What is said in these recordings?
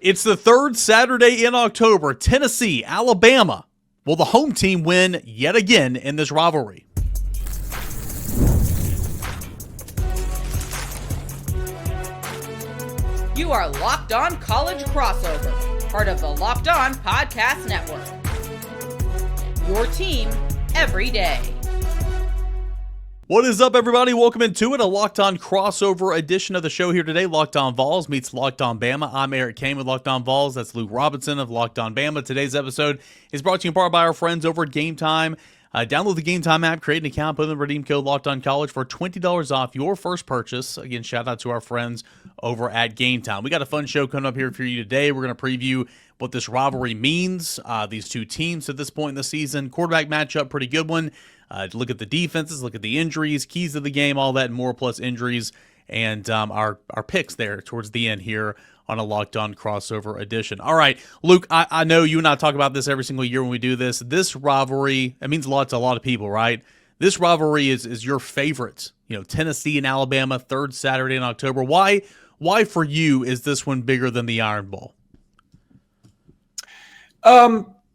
It's the third Saturday in October. Tennessee, Alabama. Will the home team win yet again in this rivalry? You are Locked On College Crossover, part of the Locked On Podcast Network. Your team every day. What is up, everybody? Welcome into it, a Locked On crossover edition of the show here today. Locked On Vols meets Locked On Bama. I'm Eric Cain with Locked On Vols. That's Luke Robinson of Locked On Bama. Today's episode is brought to you in part by our friends over at Gametime. Download the Gametime app, create an account, put in the redeem code Locked On College for $20 off your first purchase. Again, shout out to our friends over at Gametime. We got a fun show coming up here for you today. We're going to preview what this rivalry means. These two teams at this point in the season. Quarterback matchup, pretty good one. Look at the defenses, look at the injuries, keys of the game, all that and more, plus injuries, and our picks there towards the end here on a Locked On crossover edition. All right, Luke, I know you and I talk about this every single year when we do this. This rivalry, it means a lot to a lot of people, right? This rivalry is your favorite. You know, Tennessee and Alabama, third Saturday in October. Why for you is this one bigger than the Iron Bowl?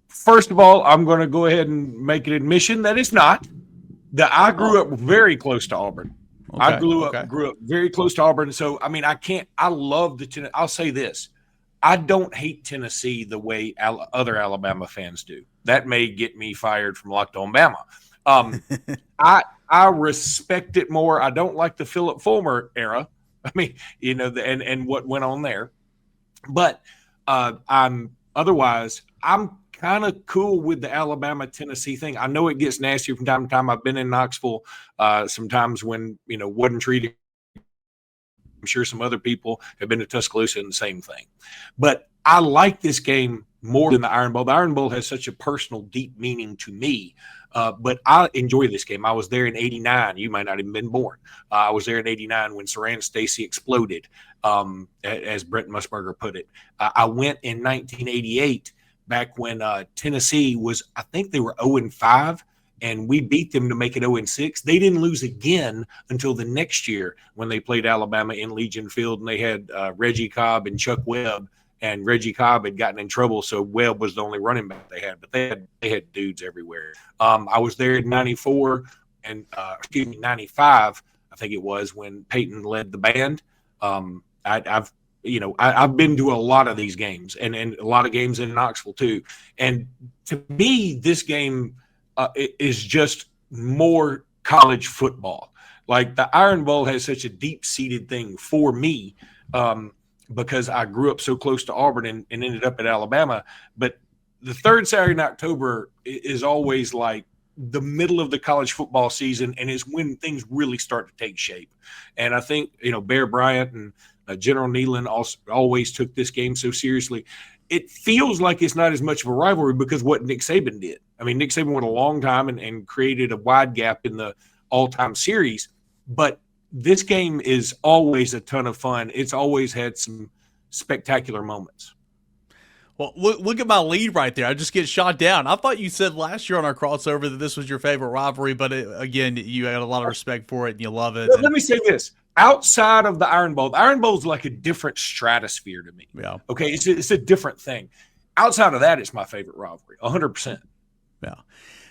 First of all, I'm going to go ahead and make an admission that it's not. I grew up very close to Auburn. Okay, I grew up very close to Auburn. So, I mean, I love the Tennessee. I'll say this. I don't hate Tennessee the way other Alabama fans do. That may get me fired from Locked On Bama. I respect it more. I don't like the Philip Fulmer era. I mean, you know, and what went on there. But I'm kind of cool with the Alabama-Tennessee thing. I know it gets nasty from time to time. I've been in Knoxville sometimes when, you know, wasn't treated. I'm sure some other people have been to Tuscaloosa and the same thing. But I like this game more than the Iron Bowl. The Iron Bowl has such a personal, deep meaning to me. But I enjoy this game. I was there in 89. You might not have been born. I was there in 89 when Saran Stacy exploded, as Brent Musburger put it. I went in 1988 back when Tennessee was, I think they were 0-5, and we beat them to make it 0-6. They didn't lose again until the next year when they played Alabama in Legion Field, and they had Reggie Cobb and Chuck Webb, and Reggie Cobb had gotten in trouble, so Webb was the only running back they had, but they had dudes everywhere. I was there in 94 and 95, I think it was, when Peyton led the band. I've been to a lot of these games and a lot of games in Knoxville too. And to me, this game is just more college football. Like the Iron Bowl has such a deep-seated thing for me because I grew up so close to Auburn and ended up at Alabama. But the third Saturday in October is always like the middle of the college football season, and it's when things really start to take shape. And I think, you know, Bear Bryant and General Neyland also always took this game so seriously. It feels like it's not as much of a rivalry because what Nick Saban did. I mean, Nick Saban went a long time and created a wide gap in the all-time series, but this game is always a ton of fun. It's always had some spectacular moments. Well, look at my lead right there. I just get shot down. I thought you said last year on our crossover that this was your favorite rivalry, but again, you had a lot of respect for it and you love it. Let me say this. Outside of the Iron Bowl is like a different stratosphere to me. Yeah. Okay, it's a different thing. Outside of that, it's my favorite rivalry, 100%. Yeah.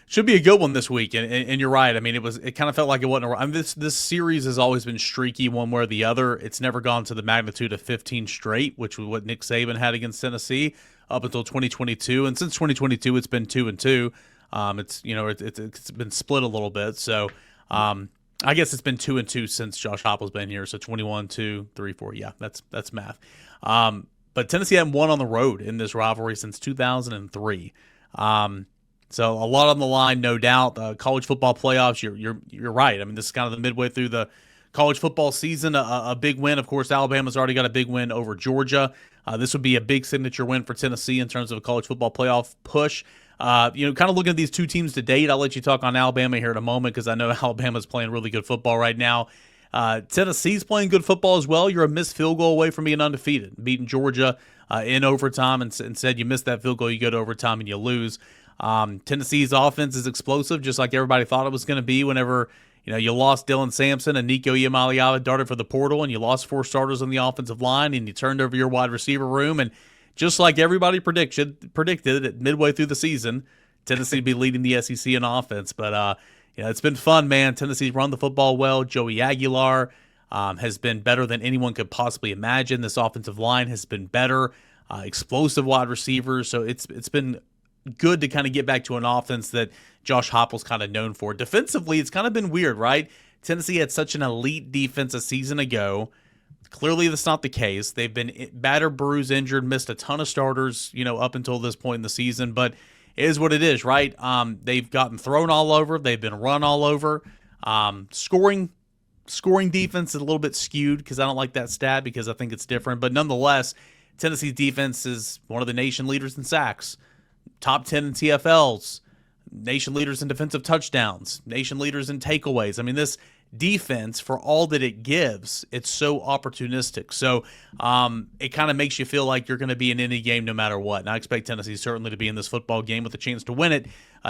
Should be a good one this week, and you're right. I mean, it kind of felt like it wasn't. I mean, this series has always been streaky one way or the other. It's never gone to the magnitude of 15 straight, which was what Nick Saban had against Tennessee up until 2022, and since 2022, it's been 2-2. It's been split a little bit, so. I guess it's been 2-2 since Josh Heupel's been here. So 21, 2, 3, 4. Yeah, that's math. But Tennessee hadn't won on the road in this rivalry since 2003. So a lot on the line, no doubt. College football playoffs, you're right. I mean, this is kind of the midway through the college football season. A big win, of course. Alabama's already got a big win over Georgia. This would be a big signature win for Tennessee in terms of a college football playoff push. Kind of looking at these two teams to date, I'll let you talk on Alabama here in a moment because I know Alabama's playing really good football right now. Tennessee's playing good football as well. You're a missed field goal away from being undefeated, beating Georgia in overtime, and said you missed that field goal, you go to overtime and you lose. Tennessee's offense is explosive, just like everybody thought it was going to be whenever you lost Dylan Sampson and Nico Iamaleava darted for the portal, and you lost 4 starters on the offensive line, and you turned over your wide receiver room, and just like everybody predicted at midway through the season, Tennessee would be leading the SEC in offense. But it's been fun, man. Tennessee's run the football well. Joey Aguilar has been better than anyone could possibly imagine. This offensive line has been better. Explosive wide receivers. So it's been good to kind of get back to an offense that Josh Heupel's kind of known for. Defensively, it's kind of been weird, right? Tennessee had such an elite defense a season ago. Clearly, that's not the case. They've been battered, bruised, injured, missed a ton of starters, up until this point in the season. But it is what it is, right? They've gotten thrown all over. They've been run all over. Scoring defense is a little bit skewed because I don't like that stat because I think it's different. But nonetheless, Tennessee's defense is one of the nation leaders in sacks, top 10 in TFLs, nation leaders in defensive touchdowns, nation leaders in takeaways. I mean, this defense, for all that it gives, it's so opportunistic. So it kind of makes you feel like you're going to be in any game no matter what. And I expect Tennessee certainly to be in this football game with a chance to win it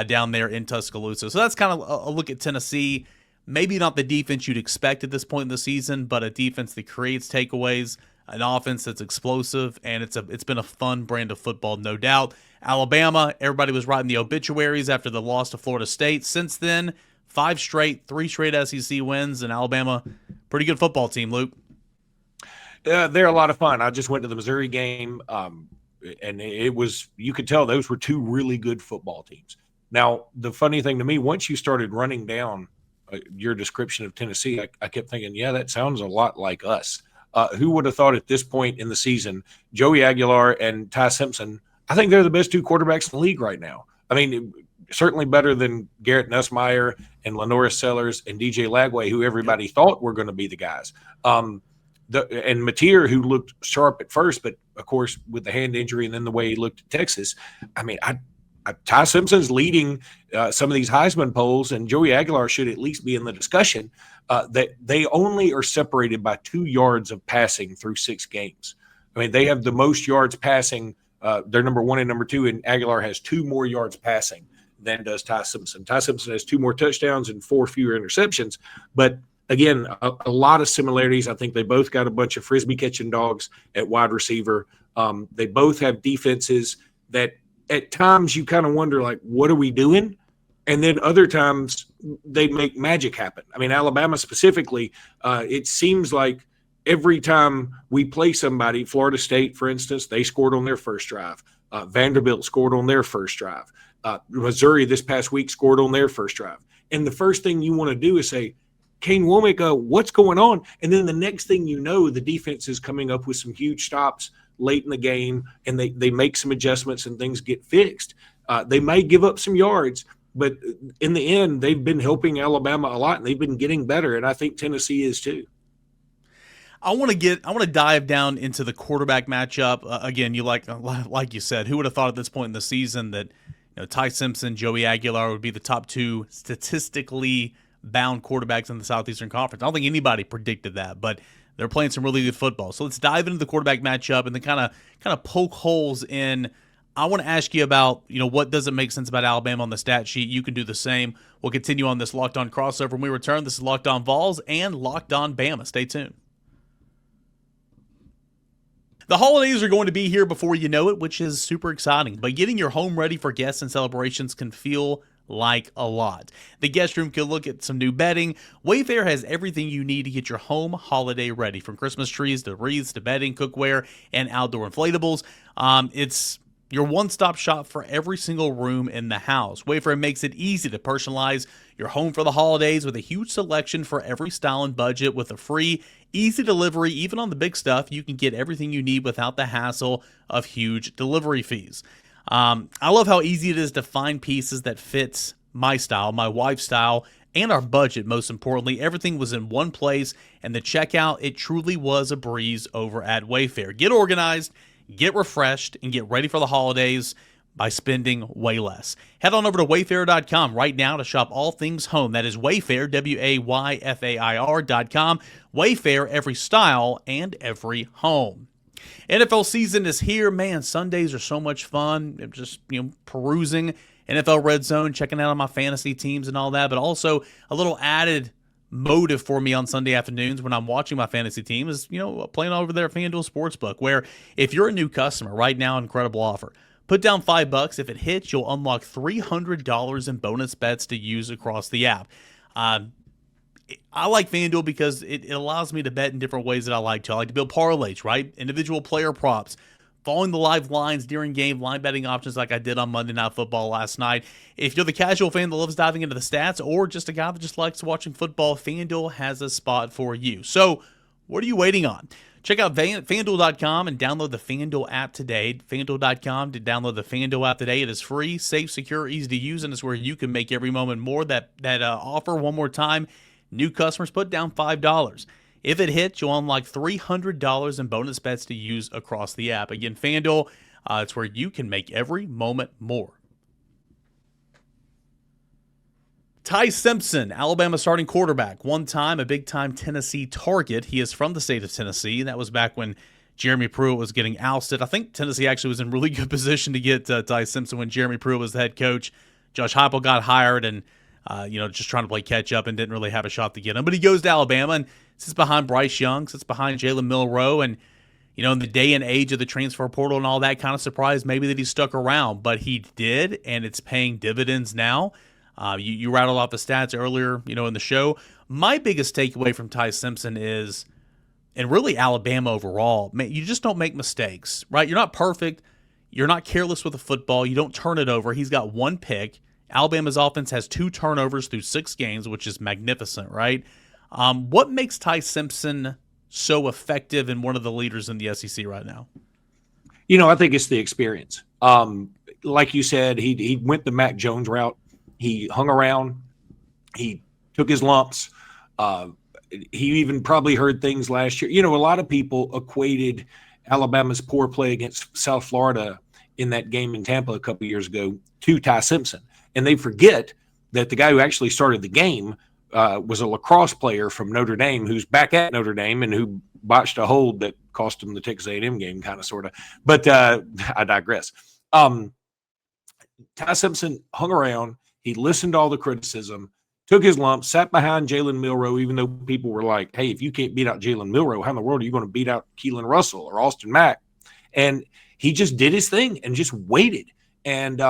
down there in Tuscaloosa. So that's kind of a look at Tennessee. Maybe not the defense you'd expect at this point in the season, but a defense that creates takeaways, an offense that's explosive, and it's been a fun brand of football, no doubt. Alabama, everybody was writing the obituaries after the loss to Florida State. Since then, 3 straight SEC wins, and Alabama, pretty good football team, Luke. They're a lot of fun. I just went to the Missouri game, and you could tell those were 2 really good football teams. Now, the funny thing to me, once you started running down your description of Tennessee, I kept thinking, yeah, that sounds a lot like us. Who would have thought at this point in the season, Joey Aguilar and Ty Simpson, I think they're the best 2 quarterbacks in the league right now. I mean, certainly better than Garrett Nussmeier and Lenoris Sellers and DJ Lagway, who everybody thought were going to be the guys. And Mateer, who looked sharp at first, but of course with the hand injury and then the way he looked at Texas, I mean, Ty Simpson's leading some of these Heisman polls, and Joey Aguilar should at least be in the discussion. That they only are separated by 2 yards of passing through 6 games. I mean, they have the most yards passing. They're number 1 and number 2, and Aguilar has 2 more yards passing than does Ty Simpson. Ty Simpson has 2 more touchdowns and 4 fewer interceptions. But again, a lot of similarities. I think they both got a bunch of Frisbee catching dogs at wide receiver. They both have defenses that at times you kind of wonder, like, what are we doing? And then other times they make magic happen. I mean, Alabama specifically, it seems like every time we play somebody, Florida State, for instance, they scored on their first drive. Vanderbilt scored on their first drive. Missouri this past week scored on their first drive. And the first thing you want to do is say, Kane Womack, what's going on? And then the next thing you know, the defense is coming up with some huge stops late in the game, and they make some adjustments and things get fixed. They may give up some yards, but in the end, they've been helping Alabama a lot, and they've been getting better, and I think Tennessee is too. I want to dive down into the quarterback matchup. Again, like you said, who would have thought at this point in the season that Ty Simpson, Joey Aguilar would be the top 2 statistically bound quarterbacks in the Southeastern Conference. I don't think anybody predicted that, but they're playing some really good football. So let's dive into the quarterback matchup and then kind of poke holes in. I want to ask you about, what doesn't make sense about Alabama on the stat sheet. You can do the same. We'll continue on this Locked On crossover when we return. This is Locked On Vols and Locked On Bama. Stay tuned. The holidays are going to be here before you know it, which is super exciting. But getting your home ready for guests and celebrations can feel like a lot. The guest room can look at some new bedding. Wayfair has everything you need to get your home holiday ready, from Christmas trees to wreaths to bedding, cookware, and outdoor inflatables. It's your one-stop shop for every single room in the house. Wayfair makes it easy to personalize your home for the holidays with a huge selection for every style and budget. With a free, easy delivery, even on the big stuff, you can get everything you need without the hassle of huge delivery fees. I love how easy it is to find pieces that fits my style, my wife's style, and our budget. Most importantly, everything was in one place, and the checkout, it truly was a breeze over at Wayfair. Get organized, get refreshed, and get ready for the holidays by spending way less. Head on over to Wayfair.com right now to shop all things home. That is Wayfair, Wayfair.com. Wayfair, every style and every home. NFL season is here. Man, Sundays are so much fun. I'm just, perusing NFL Red Zone, checking out on my fantasy teams and all that, but also a little added motive for me on Sunday afternoons when I'm watching my fantasy team is, playing over there at FanDuel Sportsbook, where if you're a new customer right now, incredible offer. Put down $5. If it hits, you'll unlock $300 in bonus bets to use across the app. I like FanDuel because it allows me to bet in different ways that I like to. I like to build parlays, right? Individual player props, following the live lines during game, line betting options like I did on Monday Night Football last night. If you're the casual fan that loves diving into the stats, or just a guy that just likes watching football, FanDuel has a spot for you. So what are you waiting on? Check out FanDuel.com and download the FanDuel app today. FanDuel.com to download the FanDuel app today. It is free, safe, secure, easy to use, and it's where you can make every moment more. That offer, one more time, new customers, put down $5. If it hits, you'll unlock $300 in bonus bets to use across the app. Again, FanDuel, it's where you can make every moment more. Ty Simpson, Alabama starting quarterback, one time a big-time Tennessee target. He is from the state of Tennessee, and that was back when Jeremy Pruitt was getting ousted. I think Tennessee actually was in really good position to get Ty Simpson when Jeremy Pruitt was the head coach. Josh Heupel got hired and, just trying to play catch-up and didn't really have a shot to get him. But he goes to Alabama and sits behind Bryce Young, sits behind Jalen Milroe, and, in the day and age of the transfer portal and all that, kind of surprised maybe that he stuck around. But he did, and it's paying dividends now. You rattled off the stats earlier, in the show. My biggest takeaway from Ty Simpson is, and really Alabama overall, man, you just don't make mistakes, right? You're not perfect. You're not careless with the football. You don't turn it over. He's got one pick. Alabama's offense has 2 turnovers through 6 games, which is magnificent, right? What makes Ty Simpson so effective and one of the leaders in the SEC right now? I think it's the experience. Like you said, he went the Mac Jones route. He hung around. He took his lumps. He even probably heard things last year. A lot of people equated Alabama's poor play against South Florida in that game in Tampa a couple years ago to Ty Simpson. And they forget that the guy who actually started the game was a lacrosse player from Notre Dame who's back at Notre Dame and who botched a hold that cost him the Texas A&M game, kind of, sort of. But I digress. Ty Simpson hung around. He listened to all the criticism, took his lumps, sat behind Jalen Milroe, even though people were like, hey, if you can't beat out Jalen Milroe, how in the world are you going to beat out Keelan Russell or Austin Mack? And he just did his thing and just waited. And,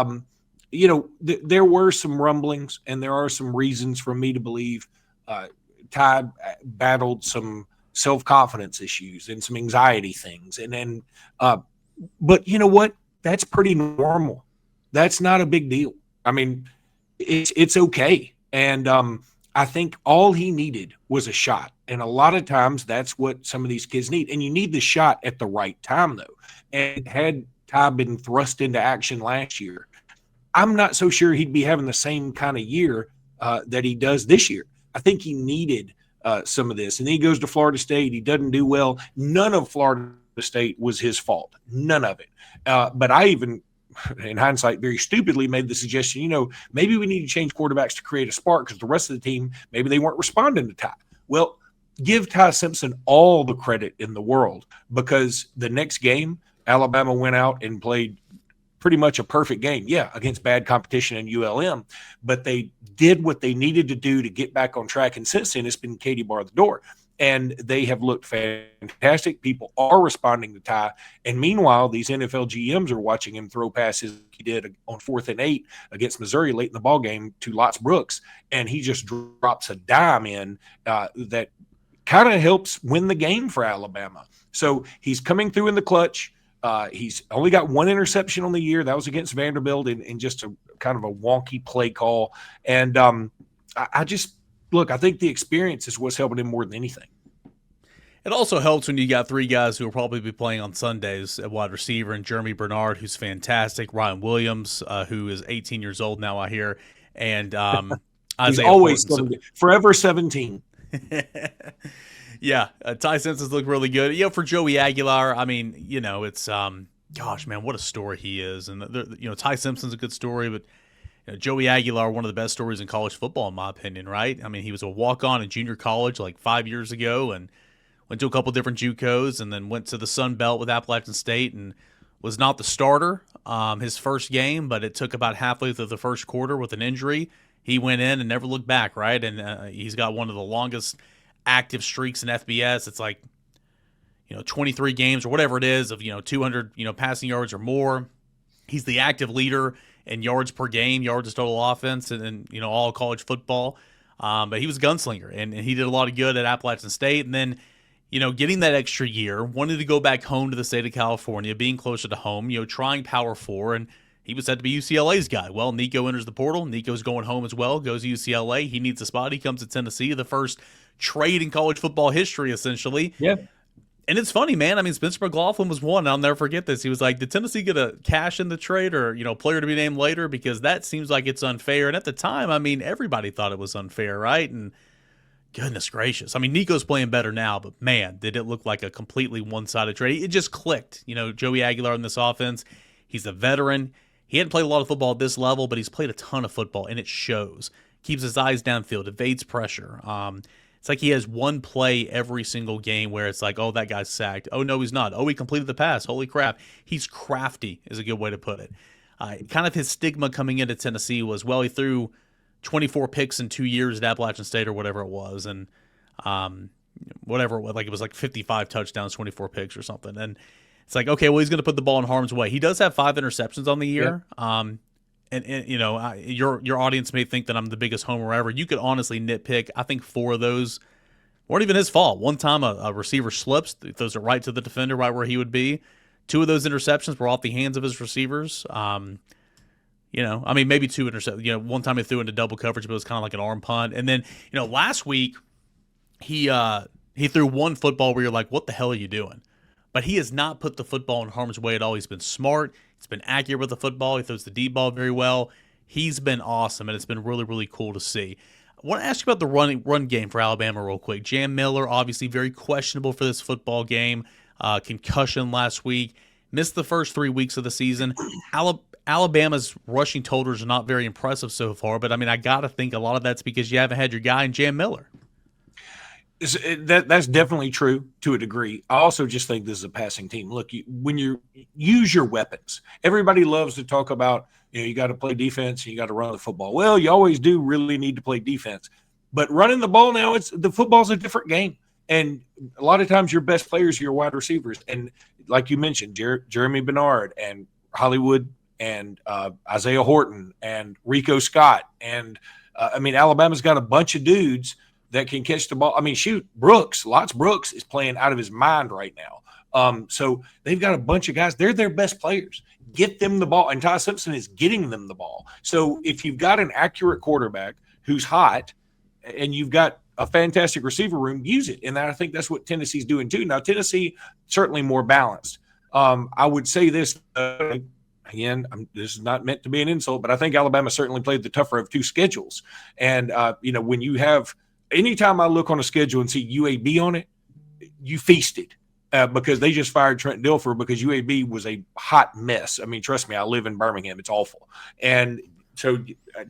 there were some rumblings and there are some reasons for me to believe Ty battled some self-confidence issues and some anxiety things. And then, but you know what? That's pretty normal. That's not a big deal. I mean, it's okay. And I think all he needed was a shot. And a lot of times that's what some of these kids need. And you need the shot at the right time, though. And had Ty been thrust into action last year, I'm not so sure he'd be having the same kind of year that he does this year. I think he needed some of this. And then he goes to Florida State. He doesn't do well. None of Florida State was his fault. None of it. But I even, in hindsight, very stupidly made the suggestion, maybe we need to change quarterbacks to create a spark because the rest of the team, maybe they weren't responding to Ty. Well, give Ty Simpson all the credit in the world because the next game, Alabama went out and played pretty much a perfect game, against bad competition in ULM, but they did what they needed to do to get back on track, and since then it's been Katie bar the door, and they have looked fantastic. People are responding to Ty, and meanwhile these NFL GMs are watching him throw passes he did on 4th and 8 against Missouri late in the ball game to Lots Brooks, and he just drops a dime in that kind of helps win the game for Alabama. So he's coming through in the clutch. He's only got 1 interception on the year. That was against Vanderbilt in just a kind of a wonky play call. And I think the experience is what's helping him more than anything. It also helps when you got 3 guys who will probably be playing on Sundays at wide receiver, and Jeremy Bernard, who's fantastic, Ryan Williams, who is 18 years old now, I hear, and he's always forever 17. Yeah, Ty Simpson's looked really good. For Joey Aguilar, I mean, it's gosh, man, what a story he is. And Ty Simpson's a good story, but Joey Aguilar, one of the best stories in college football, in my opinion, right? I mean, he was a walk-on in junior college like 5 years ago, and went to a couple different JUCOs, and then went to the Sun Belt with Appalachian State, and was not the starter his first game, but it took about halfway through the first quarter with an injury, he went in and never looked back, right? And he's got one of the longest active streaks in FBS. It's like, 23 games or whatever it is of, 200, passing yards or more. He's the active leader in yards per game, yards of total offense, and all college football. But he was a gunslinger, and he did a lot of good at Appalachian State. And then, getting that extra year, wanted to go back home to the state of California, being closer to home, trying Power 4, and he was said to be UCLA's guy. Well, Nico enters the portal. Nico's going home as well, goes to UCLA. He needs a spot. He comes to Tennessee, the first trade in college football history, essentially. Yeah. And it's funny, man. I mean, Spencer McLaughlin was one. I'll never forget this. He was like, did Tennessee get a cash in the trade or, player to be named later? Because that seems like it's unfair. And at the time, I mean, everybody thought it was unfair, right? And goodness gracious. I mean, Nico's playing better now, but man, did it look like a completely one-sided trade. It just clicked. Joey Aguilar in this offense, he's a veteran. He hadn't played a lot of football at this level, but he's played a ton of football, and it shows. Keeps his eyes downfield, evades pressure. It's like he has one play every single game where it's like, oh, that guy's sacked. Oh, no, he's not. Oh, he completed the pass. Holy crap. He's crafty is a good way to put it. Kind of his stigma coming into Tennessee was, well, he threw 24 picks in 2 years at Appalachian State or whatever it was. And whatever it was, like it was like 55 touchdowns, 24 picks or something. And it's like, okay, well, he's going to put the ball in harm's way. He does have 5 interceptions on the year. Yep. And your audience may think that I'm the biggest homer ever. You could honestly nitpick. I think 4 of those weren't even his fault. One time a receiver slips, throws it right to the defender, right where he would be. 2 of those interceptions were off the hands of his receivers. Maybe 2 interceptions. One time he threw into double coverage, but it was kind of like an arm punt. And then, last week he threw one football where you're like, what the hell are you doing? But he has not put the football in harm's way at all. He's been smart. He's been accurate with the football. He throws the deep ball very well. He's been awesome, and it's been really, really cool to see. I want to ask you about the run game for Alabama real quick. Jam Miller, obviously very questionable for this football game. Concussion last week. Missed the first 3 weeks of the season. Alabama's rushing totals are not very impressive so far, but, I got to think a lot of that's because you haven't had your guy in Jam Miller. That's definitely true to a degree. I also just think this is a passing team. Look, when you use your weapons, everybody loves to talk about, you got to play defense and you got to run the football. Well, you always do really need to play defense. But running the ball now, the football's a different game. And a lot of times your best players are your wide receivers. And like you mentioned, Jeremy Bernard and Hollywood and Isaiah Horton and Rico Scott. And, Alabama's got a bunch of dudes that can catch the ball. Brooks is playing out of his mind right now. So they've got a bunch of guys. They're their best players. Get them the ball. And Ty Simpson is getting them the ball. So if you've got an accurate quarterback who's hot and you've got a fantastic receiver room, use it. And I think that's what Tennessee's doing too. Now, Tennessee, certainly more balanced. I would say this, again, this is not meant to be an insult, but I think Alabama certainly played the tougher of 2 schedules. And, when you have – anytime I look on a schedule and see UAB on it, you feasted because they just fired Trent Dilfer because UAB was a hot mess. Trust me, I live in Birmingham. It's awful. And so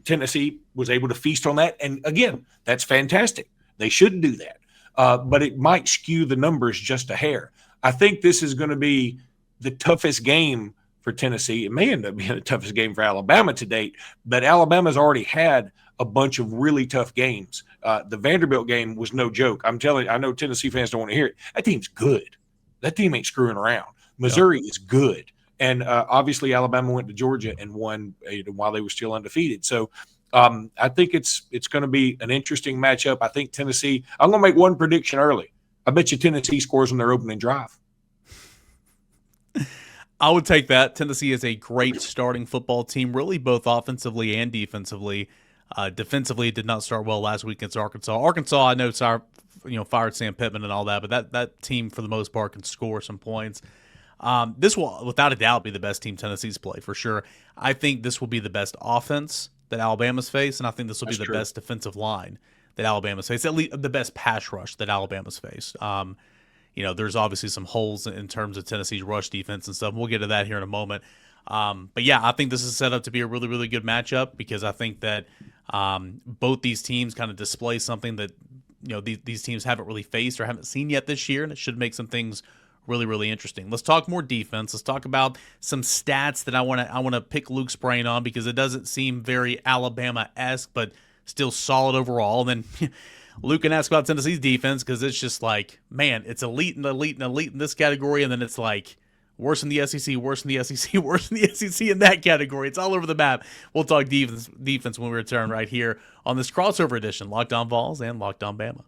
Tennessee was able to feast on that. And, again, that's fantastic. They should do that. But it might skew the numbers just a hair. I think this is going to be the toughest game for Tennessee. It may end up being the toughest game for Alabama to date, but Alabama's already had a bunch of really tough games. The Vanderbilt game was no joke. I'm telling you, I know Tennessee fans don't want to hear it. That team's good. That team ain't screwing around. Missouri is good. And obviously Alabama went to Georgia and won while they were still undefeated. So I think it's going to be an interesting matchup. I think Tennessee – I'm going to make one prediction early. I bet you Tennessee scores on their opening drive. I would take that. Tennessee is a great starting football team, really both offensively and defensively. Defensively, it did not start well last week against Arkansas. Arkansas, I know, fired Sam Pittman and all that, but that team, for the most part, can score some points. This will, without a doubt, be the best team Tennessee's played, for sure. I think this will be the best offense that Alabama's faced, and I think this will be the best defensive line that Alabama's faced, at least the best pass rush that Alabama's faced. There's obviously some holes in terms of Tennessee's rush defense and stuff. We'll get to that here in a moment. But yeah, I think this is set up to be a really, really good matchup because I think that both these teams kind of display something that these teams haven't really faced or haven't seen yet this year, and it should make some things really, really interesting. Let's talk more defense. Let's talk about some stats that I want to pick Luke's brain on, because it doesn't seem very Alabama-esque, but still solid overall. And then Luke can ask about Tennessee's defense, because it's just like, man, it's elite and elite and elite in this category, and then it's like worse than the SEC, worse than the SEC, worse than the SEC in that category. It's all over the map. We'll talk defense when we return right here on this crossover edition, Locked On Vols and Locked On Bama.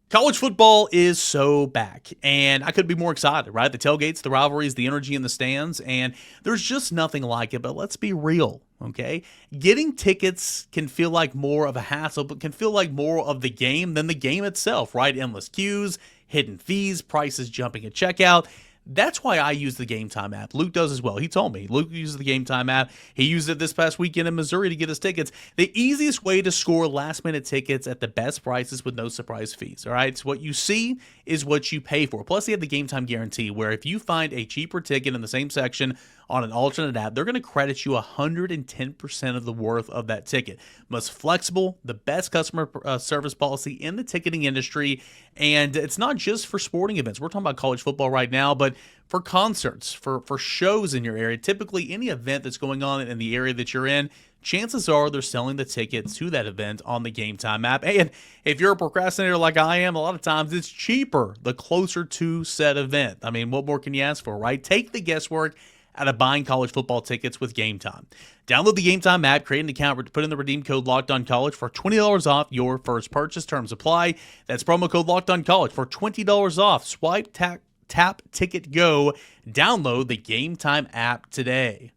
College football is so back, and I couldn't be more excited, right? The tailgates, the rivalries, the energy in the stands, and there's just nothing like it. But let's be real, okay? Getting tickets can feel like more of a hassle, but can feel like more of the game than the game itself, right? Endless queues, hidden fees, prices jumping at checkout. That's why I use the Gametime app. Luke does as well. He told me. Luke uses the Gametime app. He used it this past weekend in Missouri to get his tickets. The easiest way to score last-minute tickets at the best prices with no surprise fees, all right? So what you see is what you pay for. Plus, they have the Gametime guarantee, where if you find a cheaper ticket in the same section on an alternate app, they're going to credit you 110% of the worth of that ticket. Most flexible, the best customer service policy in the ticketing industry, and it's not just for sporting events. We're talking about college football right now, but for concerts, for shows in your area, typically any event that's going on in the area that you're in, chances are they're selling the tickets to that event on the Gametime app. And if you're a procrastinator like I am, a lot of times it's cheaper the closer to said event. I mean, what more can you ask for, right? Take the guesswork out of buying college football tickets with Gametime. Download the Gametime app, create an account, put in the redeem code LOCKEDONCollege for $20 off your first purchase. Terms apply. That's promo code LOCKEDONCollege for $20 off. Swipe, tap, ticket, go. Download the Gametime app today.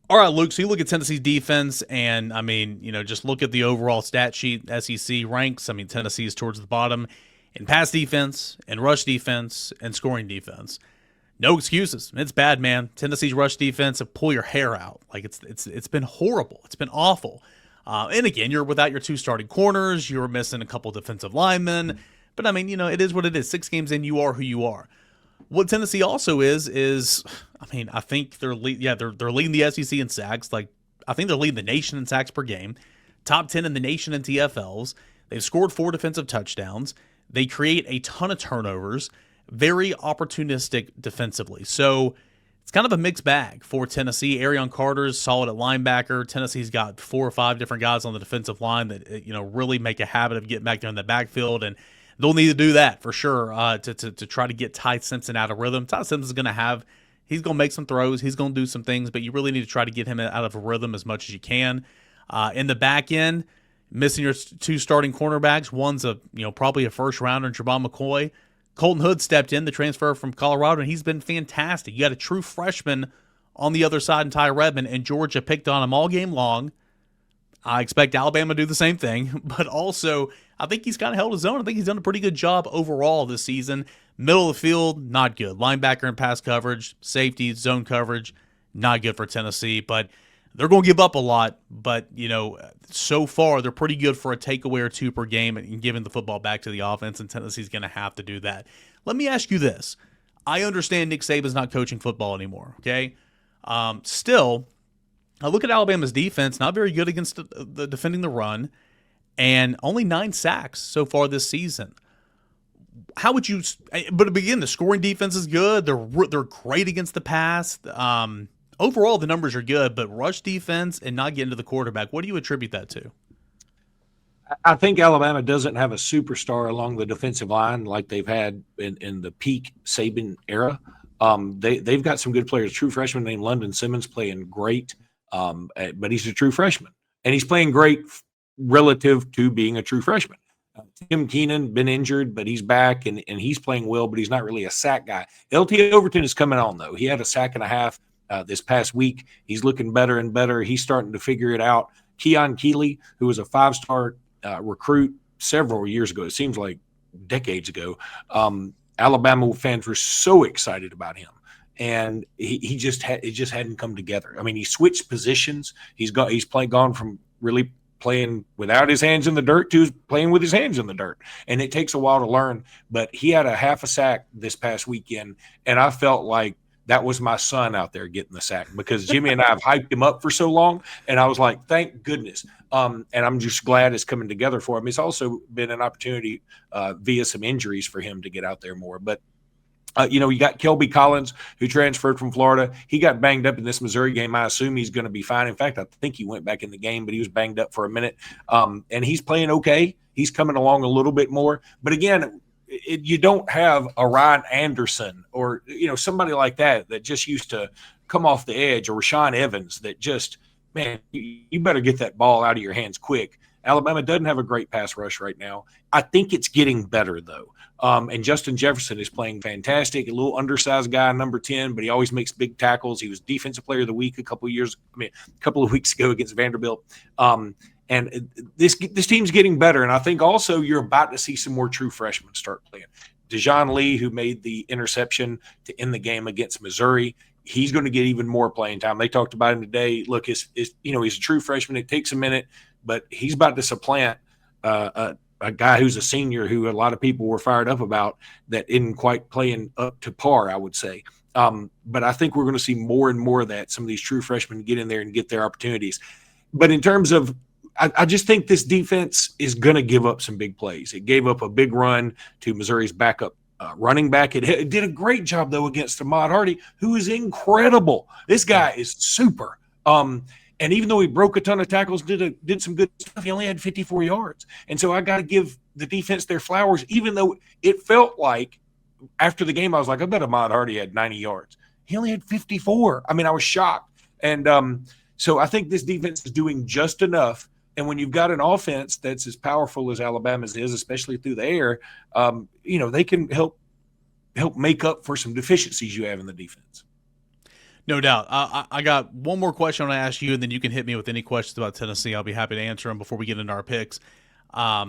All right, Luke, so you look at Tennessee's defense, and, I mean, just look at the overall stat sheet, SEC ranks. I mean, Tennessee is towards the bottom in pass defense, and rush defense, and scoring defense. No excuses. It's bad, man. Tennessee's rush defense, pull your hair out. Like, it's been horrible. It's been awful. And again, you're without your two starting corners. You're missing a couple defensive linemen. But, I mean, it is what it is. 6 games in, you are who you are. What Tennessee also is I mean, I think they're leading the SEC in sacks. Like, I think they're leading the nation in sacks per game. Top 10 in the nation in TFLs. They've scored 4 defensive touchdowns. They create a ton of turnovers. Very opportunistic defensively. So it's kind of a mixed bag for Tennessee. Arion Carter's solid at linebacker. Tennessee's got 4 or 5 different guys on the defensive line that really make a habit of getting back there in the backfield, and they'll need to do that for sure to try to get Ty Simpson out of rhythm. Ty Simpson's going to he's going to make some throws. He's going to do some things, but you really need to try to get him out of a rhythm as much as you can. In the back end, missing your 2 starting cornerbacks. One's probably a first rounder in Javon McCoy. Colton Hood stepped in, the transfer from Colorado, and he's been fantastic. You got a true freshman on the other side in Ty Redmond, and Georgia picked on him all game long. I expect Alabama to do the same thing, but also I think he's kind of held his own. I think he's done a pretty good job overall this season. Middle of the field, not good. Linebacker and pass coverage, safety, zone coverage, not good for Tennessee, but they're going to give up a lot, but, so far they're pretty good for a takeaway or 2 per game and giving the football back to the offense, and Tennessee's going to have to do that. Let me ask you this. I understand Nick Saban's not coaching football anymore, okay? Still, I look at Alabama's defense, not very good against the defending the run, and only 9 sacks so far this season. How would you – but again, the scoring defense is good. They're great against the pass. Overall, the numbers are good, but rush defense and not getting to the quarterback, what do you attribute that to? I think Alabama doesn't have a superstar along the defensive line like they've had in the peak Saban era. They've got some good players. True freshman named London Simmons playing great, but he's a true freshman. And he's playing great relative to being a true freshman. Tim Keenan, been injured, but he's back, and he's playing well, but he's not really a sack guy. LT Overton is coming on, though. He had a sack and a half this past week. He's looking better and better. He's starting to figure it out. Keon Keeley, who was a 5-star recruit several years ago, it seems like decades ago, Alabama fans were so excited about him. And it just hadn't come together. I mean, he switched positions. He's gone from really playing without his hands in the dirt to playing with his hands in the dirt. And it takes a while to learn, but he had a half a sack this past weekend, and I felt like that was my son out there getting the sack, because Jimmy and I have hyped him up for so long. And I was like, thank goodness. And I'm just glad it's coming together for him. It's also been an opportunity via some injuries for him to get out there more. But, you got Kelby Collins, who transferred from Florida. He got banged up in this Missouri game. I assume he's going to be fine. In fact, I think he went back in the game, but he was banged up for a minute. And he's playing okay. He's coming along a little bit more. But again, you don't have a Ryan Anderson or, somebody like that just used to come off the edge, or Rashaan Evans that just, man, you better get that ball out of your hands quick. Alabama doesn't have a great pass rush right now. I think it's getting better, though. And Justin Jefferson is playing fantastic, a little undersized guy, number 10, but he always makes big tackles. He was Defensive Player of the Week a couple of weeks ago against Vanderbilt. And this team's getting better. And I think also you're about to see some more true freshmen start playing. Dejon Lee, who made the interception to end the game against Missouri, he's going to get even more playing time. They talked about him today. Look, he's a true freshman. It takes a minute, but he's about to supplant a guy who's a senior who a lot of people were fired up about that isn't quite playing up to par, I would say. But I think we're going to see more and more of that. Some of these true freshmen get in there and get their opportunities. But in terms of, I just think this defense is going to give up some big plays. It gave up a big run to Missouri's backup running back. It did a great job, though, against Ahmad Hardy, who is incredible. This guy is super. And even though he broke a ton of tackles, did some good stuff, he only had 54 yards. And so I got to give the defense their flowers, even though it felt like after the game I was like, I bet Ahmad Hardy had 90 yards. He only had 54. I mean, I was shocked. And so I think this defense is doing just enough. And when you've got an offense that's as powerful as Alabama's is, especially through the air, they can help make up for some deficiencies you have in the defense. No doubt. I got one more question I want to ask you, and then you can hit me with any questions about Tennessee. I'll be happy to answer them before we get into our picks. I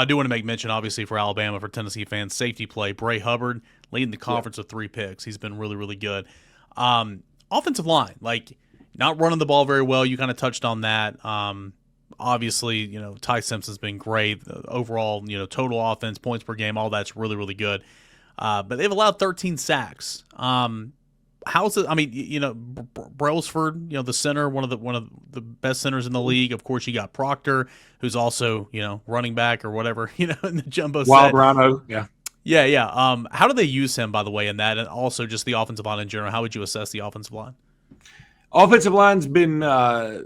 do want to make mention, obviously, for Alabama, for Tennessee fans, safety play. Bray Hubbard leading the conference with 3 picks. He's been really, really good. Offensive line, not running the ball very well. You kind of touched on that. Obviously, Ty Simpson's been great. The overall, total offense, points per game, all that's really, really good. But they've allowed 13 sacks. How's it? I mean, Brailsford, the center, one of the best centers in the league. Of course, you got Proctor, who's also, running back or whatever, in the jumbo set. Wild Rhino, yeah. Yeah. How do they use him, by the way, in that, and also just the offensive line in general? How would you assess the offensive line? Offensive line's been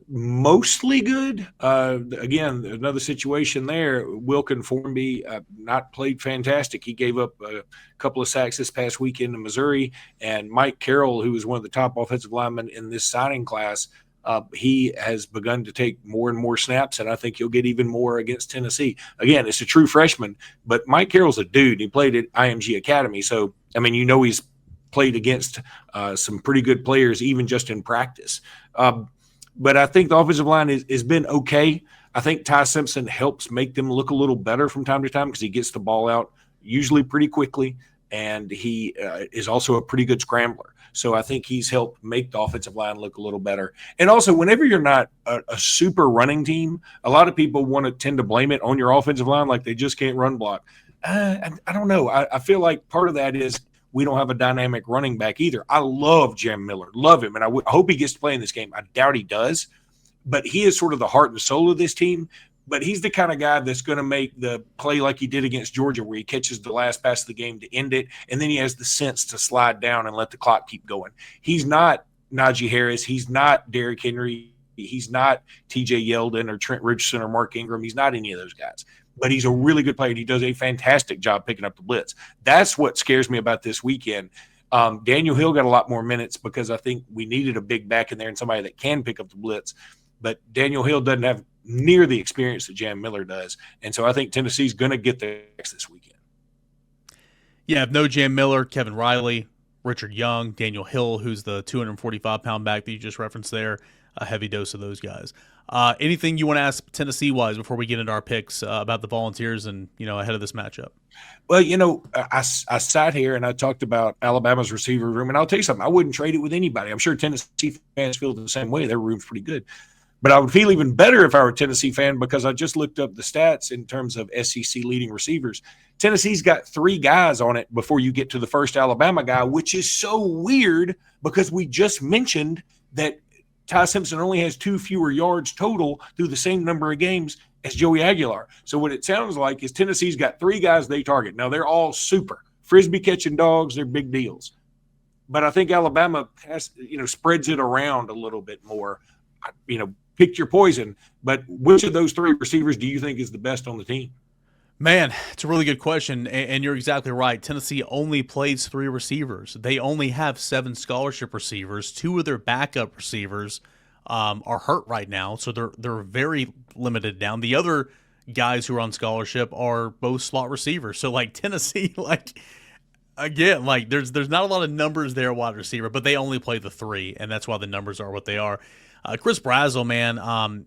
mostly good. Again, another situation there. Wilkin Formby not played fantastic. He gave up a couple of sacks this past weekend in Missouri. And Mike Carroll, who is one of the top offensive linemen in this signing class, he has begun to take more and more snaps, and I think he'll get even more against Tennessee. Again, it's a true freshman, but Mike Carroll's a dude. He played at IMG Academy. So, he's played against some pretty good players, even just in practice. But I think the offensive line has been okay. I think Ty Simpson helps make them look a little better from time to time because he gets the ball out usually pretty quickly, and he is also a pretty good scrambler. So I think he's helped make the offensive line look a little better. And also, whenever you're not a super running team, a lot of people tend to blame it on your offensive line, like they just can't run block. I don't know. I feel like part of that is we don't have a dynamic running back either. I love Jam Miller, love him, and I hope he gets to play in this game. I doubt he does, but he is sort of the heart and soul of this team. But he's the kind of guy that's going to make the play like he did against Georgia, where he catches the last pass of the game to end it, and then he has the sense to slide down and let the clock keep going. He's not Najee Harris. He's not Derrick Henry. He's not TJ Yeldon or Trent Richardson or Mark Ingram. He's not any of those guys. But he's a really good player, and he does a fantastic job picking up the blitz. That's what scares me about this weekend. Daniel Hill got a lot more minutes because I think we needed a big back in there and somebody that can pick up the blitz. But Daniel Hill doesn't have near the experience that Jam Miller does. And so I think Tennessee's going to get the next this weekend. Yeah, no Jam Miller, Kevin Riley, Richard Young, Daniel Hill, who's the 245-pound back that you just referenced there. A heavy dose of those guys. Anything you want to ask Tennessee-wise before we get into our picks about the Volunteers and, ahead of this matchup? Well, I sat here and I talked about Alabama's receiver room, and I'll tell you something. I wouldn't trade it with anybody. I'm sure Tennessee fans feel the same way. Their room's pretty good. But I would feel even better if I were a Tennessee fan because I just looked up the stats in terms of SEC leading receivers. Tennessee's got 3 guys on it before you get to the first Alabama guy, which is so weird because we just mentioned that Ty Simpson only has 2 fewer yards total through the same number of games as Joey Aguilar. So what it sounds like is Tennessee's got 3 guys they target. Now, they're all super. Frisbee catching dogs, they're big deals. But I think Alabama has, spreads it around a little bit more. Pick your poison. But which of those 3 receivers do you think is the best on the team? Man, it's a really good question, and you're exactly right. Tennessee only plays 3 receivers. They only have 7 scholarship receivers. 2 of their backup receivers are hurt right now, so they're very limited down. The other guys who are on scholarship are both slot receivers. So, Tennessee, again, there's not a lot of numbers there at wide receiver, but they only play the 3, and that's why the numbers are what they are. Chris Brazzell, man,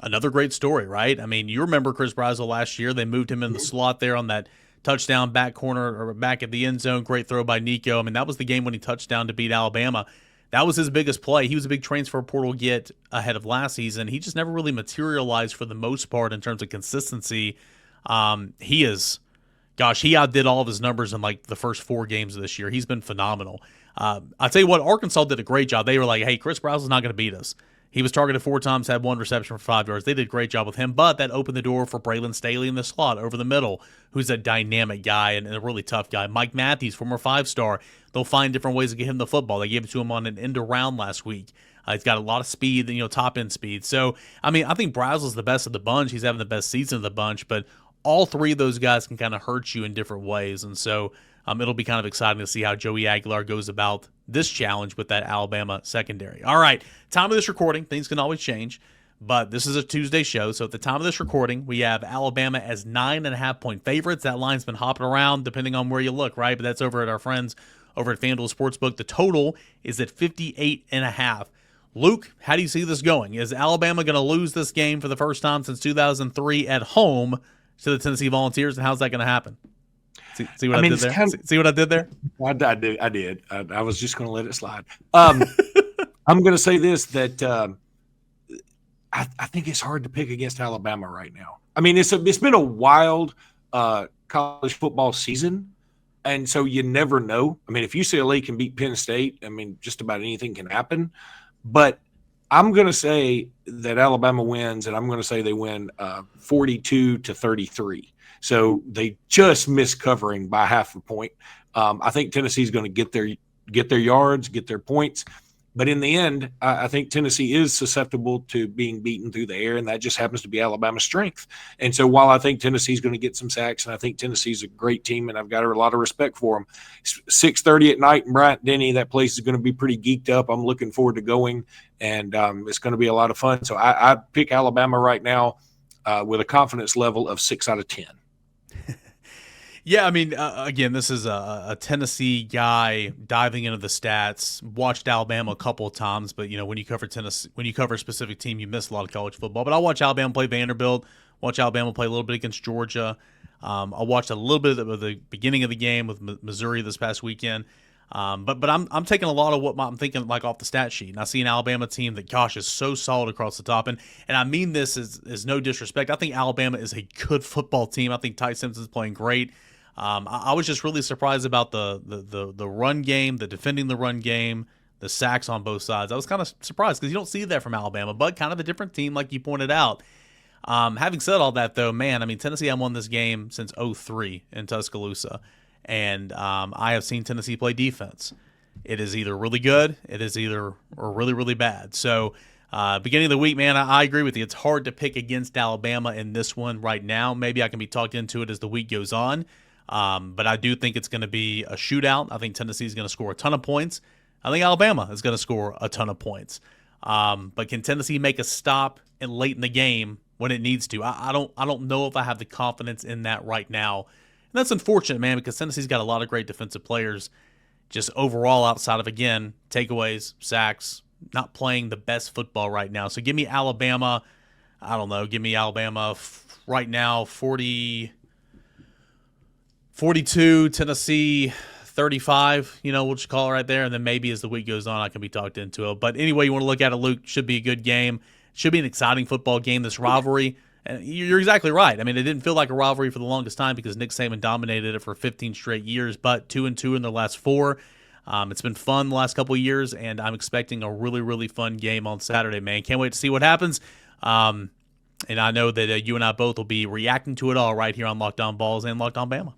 another great story, right? I mean, you remember Chris Brazzell last year. They moved him in the slot there on that touchdown back corner or back at the end zone. Great throw by Nico. I mean, that was the game when he touchdown to beat Alabama. That was his biggest play. He was a big transfer portal get ahead of last season. He just never really materialized for the most part in terms of consistency. He outdid all of his numbers in the first 4 games of this year. He's been phenomenal. I'll tell you what, Arkansas did a great job. They were like, hey, Chris Brazzell's not going to beat us. He was targeted 4 times, had 1 reception for 5 yards. They did a great job with him, but that opened the door for Braylon Staley in the slot over the middle, who's a dynamic guy and a really tough guy. Mike Matthews, former 5-star. They'll find different ways to get him the football. They gave it to him on an end around last week. He's got a lot of speed, top-end speed. So, I think Brazzell's the best of the bunch. He's having the best season of the bunch, but all 3 of those guys can kind of hurt you in different ways. And so it'll be kind of exciting to see how Joey Aguilar goes about this challenge with that Alabama secondary. All right, time of this recording, things can always change, but this is a Tuesday show, so at the time of this recording, we have Alabama as 9.5-point favorites. That line's been hopping around depending on where you look, right? But that's over at our friends over at FanDuel Sportsbook. The total is at 58.5. Luke, how do you see this going? Is Alabama going to lose this game for the first time since 2003 at home to the Tennessee Volunteers, and how's that going to happen? See what I did there? See what I did there? I did. I was just going to let it slide. I'm going to say this, that I think it's hard to pick against Alabama right now. I mean, it's been a wild college football season, and so you never know. I mean, if UCLA can beat Penn State, just about anything can happen. But I'm going to say that Alabama wins, and I'm going to say they win 42-33. So they just miss covering by half a point. I think Tennessee's going to get their yards, get their points. But in the end, I think Tennessee is susceptible to being beaten through the air, and that just happens to be Alabama's strength. And so while I think Tennessee's going to get some sacks, and I think Tennessee's a great team, and I've got a lot of respect for them, 6:30 at night in Bryant-Denny, that place is going to be pretty geeked up. I'm looking forward to going, and it's going to be a lot of fun. So I pick Alabama right now with a confidence level of 6 out of 10. Yeah, again, this is a Tennessee guy diving into the stats. Watched Alabama a couple of times, but when you cover Tennessee, when you cover a specific team, you miss a lot of college football. But I watch Alabama play Vanderbilt. Watch Alabama play a little bit against Georgia. I watched a little bit of the beginning of the game with Missouri this past weekend. But I'm taking a lot of what I'm thinking off the stat sheet, and I see an Alabama team that is so solid across the top, and I mean this is no disrespect. I think Alabama is a good football team. I think Ty Simpson's playing great. I was just really surprised about the run game, the defending the run game, the sacks on both sides. I was kind of surprised because you don't see that from Alabama, but kind of a different team like you pointed out. Having said all that, though, man, Tennessee hasn't won this game since 2003 in Tuscaloosa, and I have seen Tennessee play defense. It is either really good, or really, really bad. So beginning of the week, man, I agree with you. It's hard to pick against Alabama in this one right now. Maybe I can be talked into it as the week goes on. But I do think it's going to be a shootout. I think Tennessee is going to score a ton of points. I think Alabama is going to score a ton of points. But can Tennessee make a stop late in the game when it needs to? I don't know if I have the confidence in that right now. And that's unfortunate, man, because Tennessee's got a lot of great defensive players. Just overall, outside of, again, takeaways, sacks, not playing the best football right now. So give me Alabama. I don't know. Give me Alabama right now, 42, Tennessee 35, we'll just call it right there. And then maybe as the week goes on, I can be talked into it. But anyway, you want to look at it, Luke, should be a good game. Should be an exciting football game, this rivalry. And you're exactly right. I mean, it didn't feel like a rivalry for the longest time because Nick Saban dominated it for 15 straight years, but 2-2 in their last 4. It's been fun the last couple of years, and I'm expecting a really, really fun game on Saturday, man. Can't wait to see what happens. And I know that you and I both will be reacting to it all right here on Locked On Vols and Locked On Bama.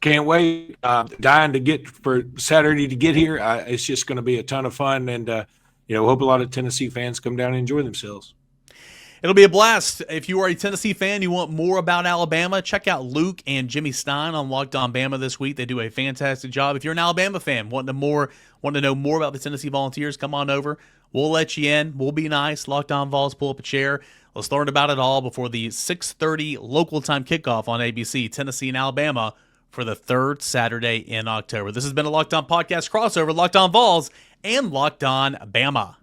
Can't wait. Dying to get for Saturday to get here. It's just going to be a ton of fun, and hope a lot of Tennessee fans come down and enjoy themselves. It'll be a blast. If you are a Tennessee fan, you want more about Alabama, check out Luke and Jimmy Stein on Locked On Bama this week. They do a fantastic job. If you're an Alabama fan, want to know more about the Tennessee Volunteers, come on over. We'll let you in. We'll be nice. Locked On Vols, pull up a chair. Let's learn about it all before the 6:30 local time kickoff on ABC, Tennessee and Alabama, for the 3rd Saturday in October. This has been a Locked On Podcast crossover, Locked On Vols and Locked On Bama.